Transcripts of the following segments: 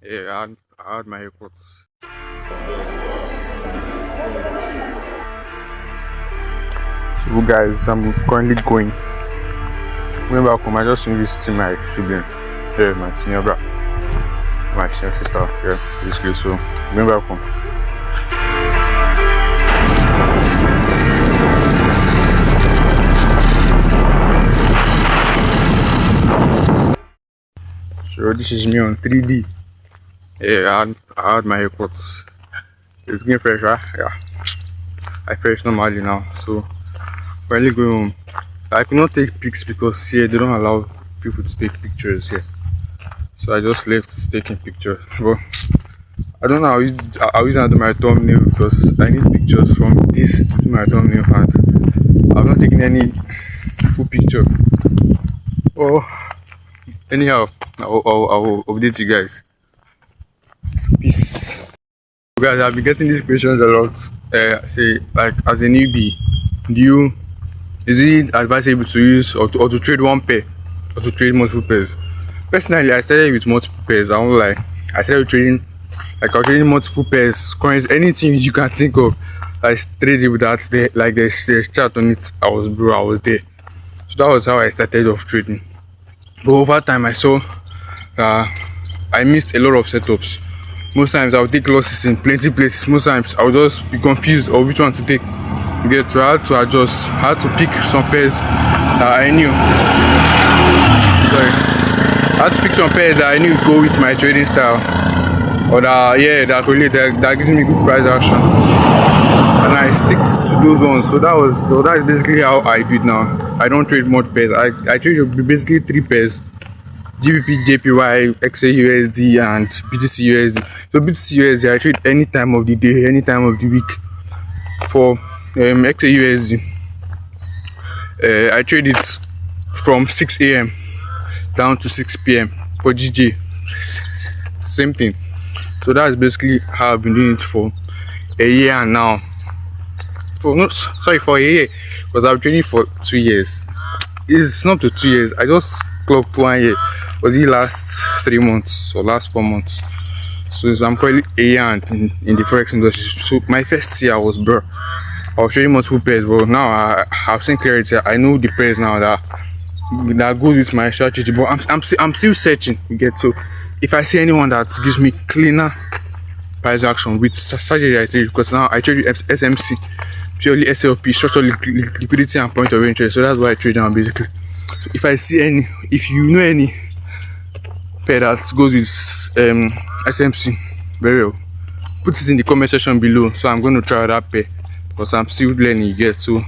Yeah, I had my airpods. So guys, I'm currently going back home. I just finished my sibling. Yeah, my senior brother. My senior sister. Yeah, basically. So going back home. So this is me on 3D. Yeah, I had my airpods. It's getting fresh, right? Yeah. I fresh normally now. So finally going home. I could not take pics because here they don't allow people to take pictures here. So I just left taking pictures. But I don't know how I do my thumbnail because I need pictures from this to do my thumbnail, and I've not taken any full picture. Oh, anyhow, I'll update you guys. Peace. Guys, I've been getting these questions a lot. Say, like, as a newbie, is it advisable to use or to trade one pair or to trade multiple pairs? Personally, I started with multiple pairs. I won't lie. I started trading, like, I was trading multiple pairs, coins, anything you can think of. I traded with that. There's chart on it. I was there. So that was how I started off trading. But over time, I saw I missed a lot of setups. Most times I would take losses in plenty places. Most times I would just be confused of which one to take. So I had to adjust. I had to pick some pairs that I knew. Sorry. I had to pick some pairs that I knew go with my trading style. Or that gives me good price action. And I stick to those ones. So that's basically how I do it now. I don't trade much pairs. I trade basically 3 pairs. GBP, JPY, XAUSD, and BTC USD. So BTC USD I trade any time of the day, any time of the week. For XAUSD, I trade it from 6 a.m. down to 6 p.m. For GJ, same thing. So that's basically how I've been doing it for a year now. For a year, because I've trading for 2 years. It's not to 2 years. I just clocked 1 year. Was it last 3 months or last 4 months? So I'm currently a year in the Forex industry. So my first year was I was trading multiple pairs, but now I've seen clarity. I know the pairs now that goes with my strategy. But I'm still searching. You get, so if I see anyone that gives me cleaner price action with strategy I trade, because now I trade with SMC, purely SLP, structural liquidity and point of interest. So that's why I trade now basically. So if you know any pair that goes with SMC very well, put it in the comment section below. So I'm going to try that pair because I'm still learning. You get, so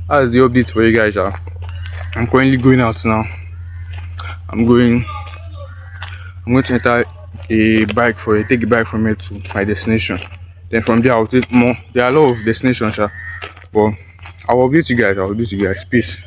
that's the update for you guys. I'm currently going out now. I'm going to enter take a bike from here to my destination. Then from there I'll take more. There are a lot of destinations, but I'll update you guys. Peace.